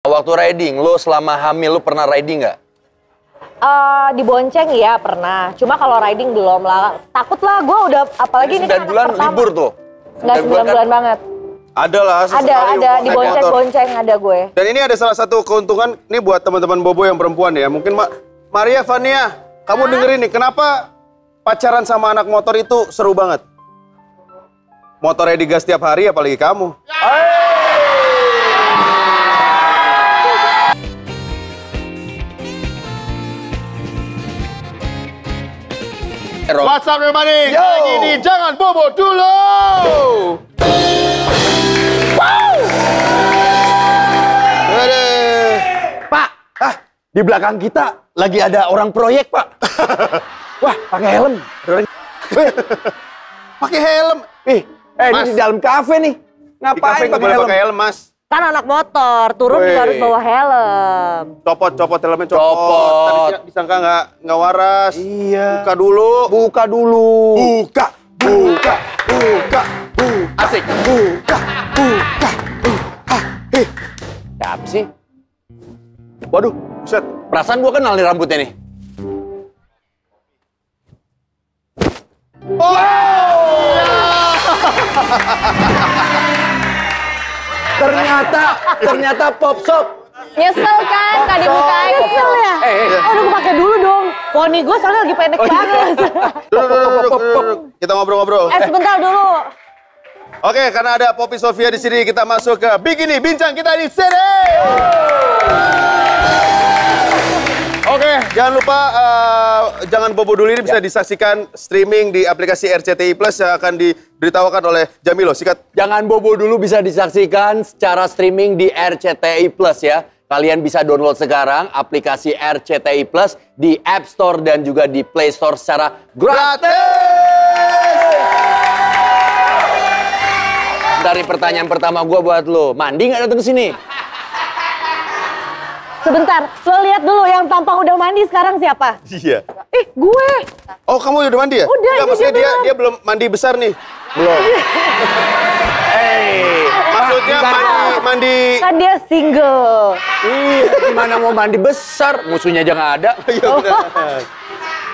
waktu riding, lo selama hamil lo pernah riding nggak? Dibonceng ya pernah. Cuma kalau riding belum lah. Takut lah gue udah apalagi ini kan 9 bulan libur tuh. Nggak 9 bulan banget. Ada lah. Ada dibonceng-bonceng ada gue. Dan ini ada salah satu keuntungan nih buat teman-teman Bobo yang perempuan ya. Mungkin Maria Vania, kamu dengerin nih, kenapa pacaran sama anak motor itu seru banget? Motornya digas tiap hari apalagi kamu. What's up everybody? Kali ini jangan bobo dulu. Wow. Pak, di belakang kita lagi ada orang proyek, Pak. Wah, pakai helm. Pakai helm. Ini di dalam kafe nih. Ngapain pakai helm, Mas? Kan anak motor, turun juga harus bawa helm. Copot helmnya copot. Tadi disangka nggak waras. Iya. Buka dulu. Buka. Asik. Buka. Siapa sih? Waduh, Buset. perasaan gua kenal nih rambutnya nih. Ternyata pop shop. Nyesel kan, nggak dibukain. Nyesel ya? Udah gue pakai dulu dong. Poni gue soalnya lagi pendek banget. Duduk. Kita ngobrol-ngobrol. Sebentar dulu. Oke, karena ada Poppy Sofia di sini, kita masuk ke Bikini Bincang kita di sini. Oke, jangan lupa jangan bobo dulu ini bisa disaksikan streaming di aplikasi RCTI Plus yang akan diberitahukan oleh Jamilo. Sikat. Jangan bobo dulu bisa disaksikan secara streaming di RCTI Plus ya. Kalian bisa download sekarang aplikasi RCTI Plus di App Store dan juga di Play Store secara gratis. Dari pertanyaan pertama gue buat lo, mandi nggak datang ke sini? Sebentar, lo lihat dulu yang tampang udah mandi sekarang siapa? Iya. Gue. Oh, kamu udah mandi ya? Udah, nggak, maksudnya dia belum mandi besar nih. Belum. Maksudnya mandi. Kan dia single. Gimana mau mandi besar? Musuhnya aja nggak ada. Iya benar.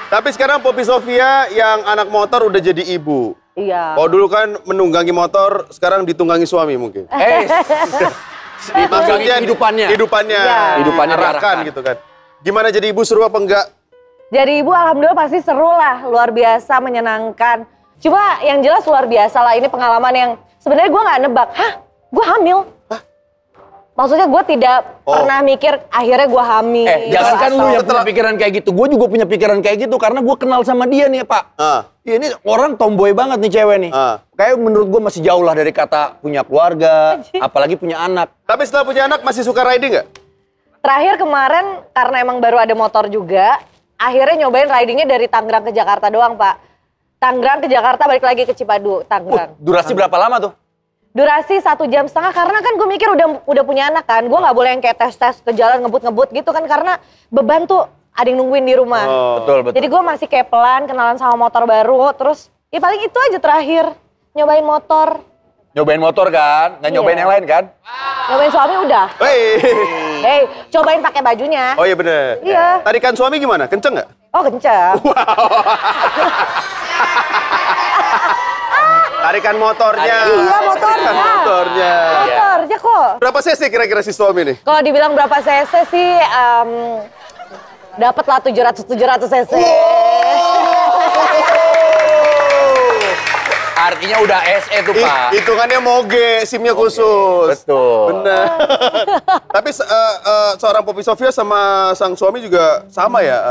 Tapi sekarang Poppy Sofia yang anak motor udah jadi ibu. Iya. Oh dulu kan menunggangi motor, sekarang ditunggangi suami mungkin. Maksudnya hidupannya arahkan gitu kan. Gimana jadi ibu, seru apa enggak? Jadi ibu alhamdulillah pasti seru lah, luar biasa, menyenangkan. Cuma yang jelas luar biasa lah, ini pengalaman yang sebenarnya gue nggak nebak. Gue hamil. Maksudnya gue tidak pernah mikir akhirnya gue hamil. Jangankan lu yang punya pikiran kayak gitu, gue juga punya pikiran kayak gitu karena gue kenal sama dia nih Pak. Ya, ini orang tomboy banget nih cewek nih. Kayak menurut gue masih jauh lah dari kata punya keluarga, apalagi punya anak. Tapi setelah punya anak masih suka riding nggak? Terakhir kemarin karena emang baru ada motor juga, akhirnya nyobain ridingnya dari Tangerang ke Jakarta doang Pak. Tangerang ke Jakarta balik lagi ke Cipadu, Tangerang. Durasi berapa lama tuh? Durasi 1,5 jam karena kan gue mikir udah punya anak kan, gue nggak boleh yang kayak tes ke jalan ngebut gitu kan karena beban tuh ada yang nungguin di rumah. Betul. Jadi gue masih kayak pelan kenalan sama motor baru, terus ya paling itu aja terakhir nyobain motor. Nyobain motor kan, nggak nyobain yang lain kan? Nyobain suami udah. Hey, cobain pakai bajunya. Oh iya bener. Iya. Tarikan suami gimana? Kenceng nggak? Oh kenceng. Tarikan motornya. Iya motornya. Motornya kok. Berapa cc kira-kira si suami nih? Kalau dibilang berapa cc sih, dapat lah 700 cc. Artinya udah SE tuh Pak. Hitungannya moge, SIM-nya khusus. Betul. Bener. Tapi seorang Poppy Sofia sama sang suami juga sama ya?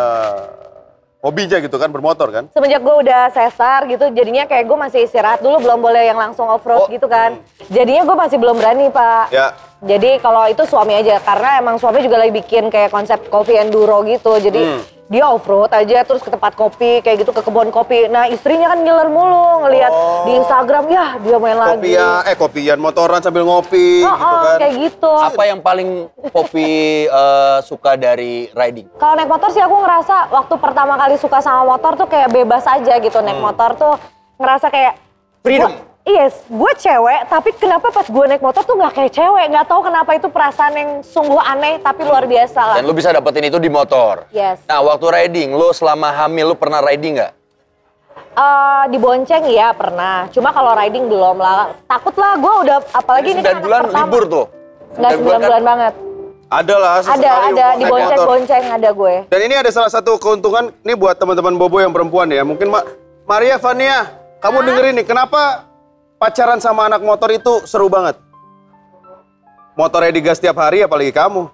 Hobinya gitu kan, bermotor kan? Semenjak gue udah sesar gitu, jadinya kayak gue masih istirahat dulu, belum boleh yang langsung off-road gitu kan. Jadinya gue masih belum berani, Pak. Ya. Jadi kalau itu suami aja, karena emang suami juga lagi bikin kayak konsep coffee enduro gitu. Jadi dia off-road aja, terus ke tempat kopi, kayak gitu, ke kebun kopi. Nah istrinya kan ngiler mulu, ngelihat di Instagram, ya dia main lagi. Kopian, motoran sambil ngopi gitu kan. Kayak gitu. Apa yang paling Poppy suka dari riding? Kalau naik motor sih aku ngerasa waktu pertama kali suka sama motor tuh kayak bebas aja gitu. Naik motor tuh ngerasa kayak freedom. Yes, gue cewek, tapi kenapa pas gue naik motor tuh nggak kayak cewek? Nggak tahu kenapa itu perasaan yang sungguh aneh, tapi luar biasa lah. Dan lu bisa dapetin itu di motor. Yes. Nah, waktu riding, lu selama hamil lu pernah riding nggak? Dibonceng ya pernah, cuma kalau riding belum lah. Takut lah, gue udah apalagi ini kan 9 bulan libur tuh. Nggak 9 bulan banget. Ada lah, Ada dibonceng-bonceng ada gue. Dan ini ada salah satu keuntungan, ini buat teman-teman Bobo yang perempuan ya. Mungkin Maria, Fania, kamu dengerin nih, kenapa pacaran sama anak motor itu seru banget? Motornya digas tiap hari, apalagi kamu.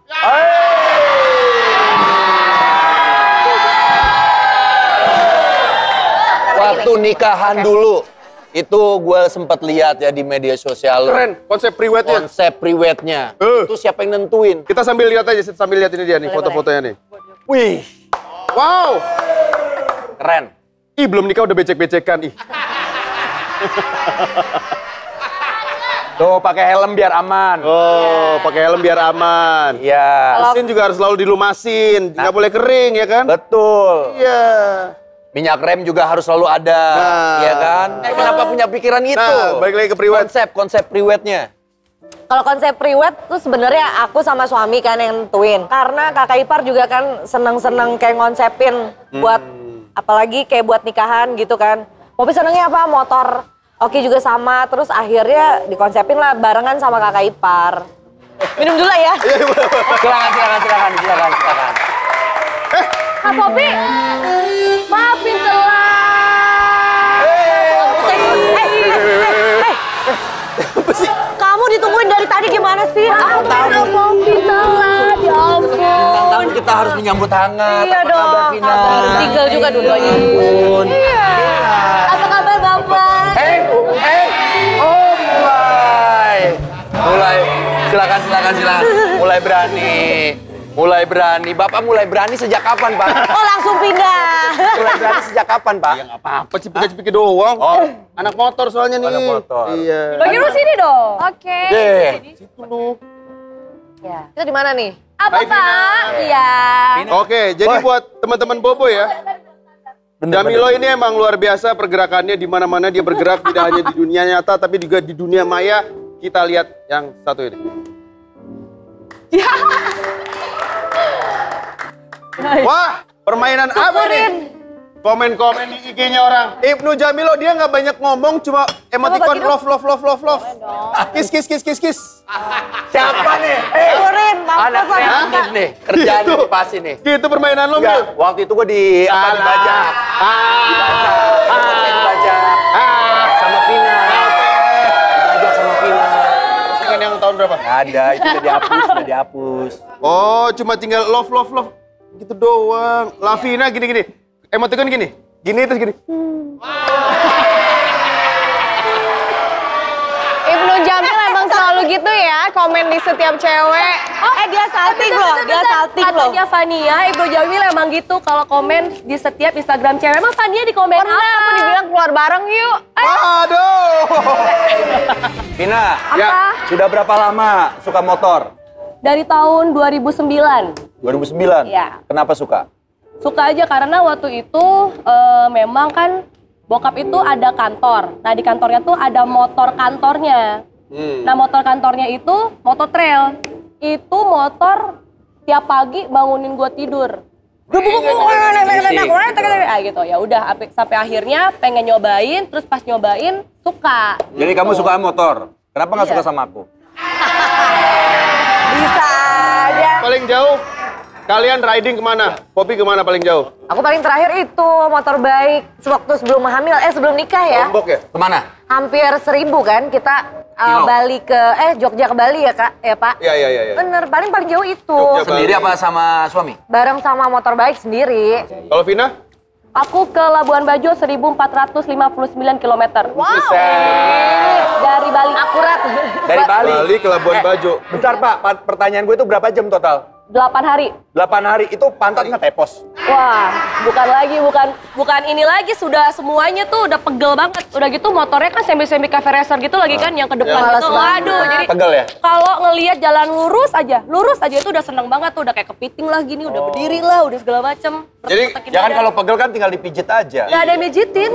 Waktu nikahan dulu, itu gue sempat lihat ya di media sosial. Keren, konsep priwetnya. Konsep priwetnya. Itu siapa yang nentuin? Kita sambil lihat aja, sambil lihat ini dia nih, foto-fotonya nih. Wih, Wow, keren. ih belum nikah udah becek-becekan, ih. Tuh pakai helm biar aman. Oh, pakai helm biar aman. Iya. Mesin juga harus selalu dilumasin, nggak boleh kering ya kan? Betul. Iya. Minyak rem juga harus selalu ada, ya kan? Kenapa punya pikiran itu? Nah, balik lagi ke priwet. Konsep priwetnya. Kalau konsep priwet tuh sebenarnya aku sama suami kan yang nentuin. Karena kakak ipar juga kan seneng-seneng kayak ngonsepin buat apalagi kayak buat nikahan gitu kan. Popi senengnya apa? Motor. Oki juga sama. Terus akhirnya dikonsepin lah barengan sama kakak ipar. Minum dulu ya. Silakan. Kak Popi, maafin telat. Kamu ditungguin dari tadi gimana sih? Aku tahu Popi telat, ya ampun. Kita harus menyambut hangat. Iya dong. Tinggal juga dua-duanya. Iya. Apa kabar Bapak? Oh mulai. Silakan. Mulai berani. Bapak mulai berani sejak kapan, Pak? Oh, langsung pindah. Mulai berani sejak kapan, Pak? Ya nggak apa-apa, cipika-cipiki doang. Oh. Anak motor soalnya nih. Anak motor. Iya. Bagi lu sini dong. Oke. Situ lu. Ya. Itu di mana nih? Apa, Pak? Iya. Oke, jadi buat teman-teman Bobo ya. Jamilo ini emang luar biasa pergerakannya, di mana-mana dia bergerak, tidak hanya di dunia nyata tapi juga di dunia maya. Kita lihat yang satu ini. Wah, permainan apa nih? Komen-komen di IG-nya orang. Ibnu Jamilo dia nggak banyak ngomong, cuma emoticon love. Kiss. Siapa nih? Turin, Anak kreatif nih, kerjaan Gitu. pas ini. Gitu permainan lo, Mil. Waktu itu gue dibajak. Sama Vina. Dibajak sama Vina. Kan yang tahun berapa? Nggak ada, itu udah dihapus. Oh, cuma tinggal love. Gitu doang. Lavina gini. Emoticon gini. Gini terus gini. Ibnu Jamil emang selalu gitu ya, komen di setiap cewek. Dia salting loh, Katanya Fania, Ibnu Jamil emang gitu kalau komen di setiap Instagram cewek. Emang Fania di komen Pernah apa? aku dibilang keluar bareng yuk. Aduh. Vina, Ya. sudah berapa lama suka motor? Dari tahun 2009. 2009? Iya. Kenapa suka? Suka aja karena waktu itu memang kan bokap itu ada kantor. Nah di kantornya tuh ada motor kantornya. Nah motor kantornya itu motor trail. Itu motor tiap pagi bangunin gua tidur. Gitu ya udah sampai akhirnya pengen nyobain, terus pas nyobain suka. Jadi kamu suka motor? Kenapa nggak suka sama aku? Bisa aja. Paling jauh kalian riding kemana? Popi kemana paling jauh? Aku paling terakhir itu motor bike sewaktu sebelum hamil, sebelum nikah ya. Lombok ya? Kemana? Hampir 1.000 kan kita Bali ke Jogja ke Bali ya Kak, ya Pak? Iya. Bener, paling jauh itu. Jogja. Sendiri apa sama suami? Bareng sama motor bike sendiri. Kalau Vina? Aku ke Labuan Bajo 1459 km. Wow. Dari Bali. Akurat. Dari Bali. Bali ke Labuan Bajo. Bentar Pak, pertanyaan gue itu berapa jam total? 8 hari. 8 hari itu pantat ngetepos. Wah, bukan ini lagi, sudah semuanya tuh udah pegel banget. Udah gitu motornya kan semi cafe racer gitu lagi kan yang ke depan Males gitu. banget. Waduh, jadi Pegel ya? kalau ngelihat jalan lurus aja itu udah seneng banget tuh, udah kayak kepiting lah gini, udah berdiri lah, udah segala macem. Jadi, Jangan kalau pegel kan tinggal dipijit aja. Gak ada yang mijitin.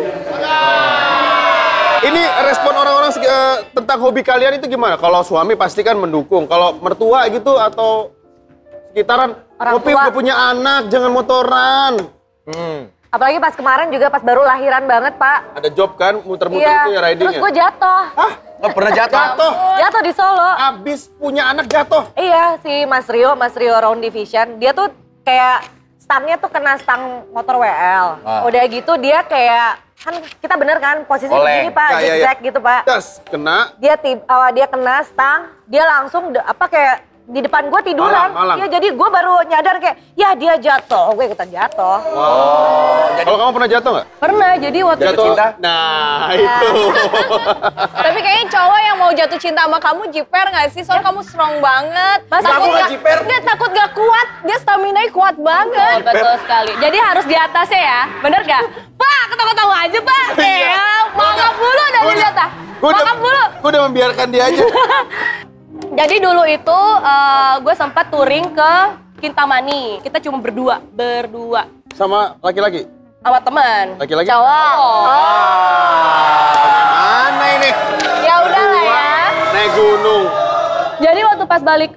Ini respon orang-orang tentang hobi kalian itu gimana? Kalau suami pasti kan mendukung. Kalau mertua gitu atau sekitaran, Poppy udah punya anak, jangan motoran. Apalagi pas kemarin juga pas baru lahiran banget, Pak. Ada job kan, muter-muter itu ya ridingnya. Terus gue jatuh. Hah? Nggak pernah jatuh? Jatuh di Solo. Abis punya anak jatuh? Iya, si Mas Rio Round Division. Dia tuh kayak stangnya tuh kena stang motor WL. Udah gitu dia kayak, kan kita bener kan posisinya begini Pak, zigzag gitu Pak. Das, kena. Dia kena stang, dia langsung kayak di depan gue tiduran. Malang. Iya, jadi gue baru nyadar kayak, ya dia jatuh, gue ikutan jatuh. Kalau kamu pernah jatuh nggak? Pernah, jadi waktu Jatuh cinta? Nah, itu. Tapi kayaknya cowok yang mau jatuh cinta sama kamu jiper nggak sih? Soalnya kamu strong banget. Aku nggak jiper. Dia takut gak kuat, dia stamina-nya kuat banget. betul sekali. Jadi harus di atasnya ya, bener gak? Pak, ketawa-ketawa aja Pak. Mangap dulu dari lihat ah. Mangap dulu. Gue udah membiarkan dia aja. Jadi dulu itu gue sempat touring ke Kintamani. Kita cuma berdua. Sama laki-laki? Sama teman. Laki-laki? Cowok. Mana ini? Ya udah lah ya. Naik gunung. Jadi waktu pas balik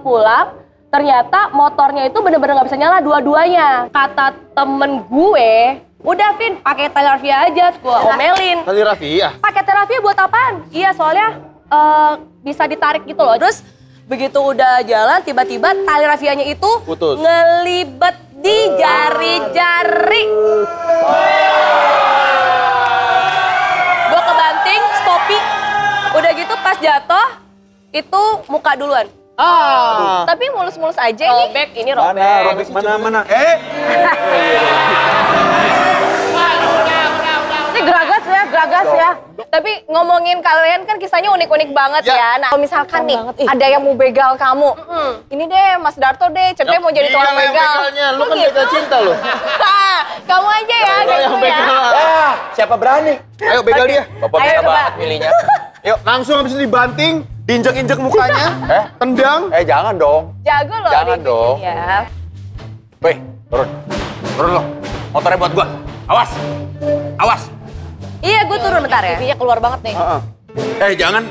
pulang, ternyata motornya itu bener-bener nggak bisa nyala dua-duanya. Kata temen gue, udah Vin, pakai tali rafia aja. Gue omelin. Tali rafia? Pakai tali rafia buat apaan? Iya, soalnya bisa ditarik gitu loh. Terus begitu udah jalan, tiba-tiba tali rafianya itu putus, ngelibet di jari-jari. Gue kebanting, stopi. Udah gitu pas jatuh, itu muka duluan. Tapi mulus-mulus aja nih. Robek, ini robek. Mana? Ini geragas ya. Tapi ngomongin kalian kan kisahnya unik-unik banget ya. Nah, kalau misalkan nih ada yang mau begal kamu. Ini deh Mas Darto deh, ceritanya mau jadi tukang begal. Lu kan begal cinta lu. Kamu aja ya, yang begal. Siapa berani? Ayo begal dia. Bapak Ayo, beda coba. banget pilihnya. Yuk. Langsung habis itu dibanting, diinjek-injek mukanya, tendang. Jangan dong. Jago loh. Jangan dong. Ya. Weh, turun lo. Motornya buat gua. Awas. Iya, gue turun bentar ya. TV-nya keluar banget nih. Jangan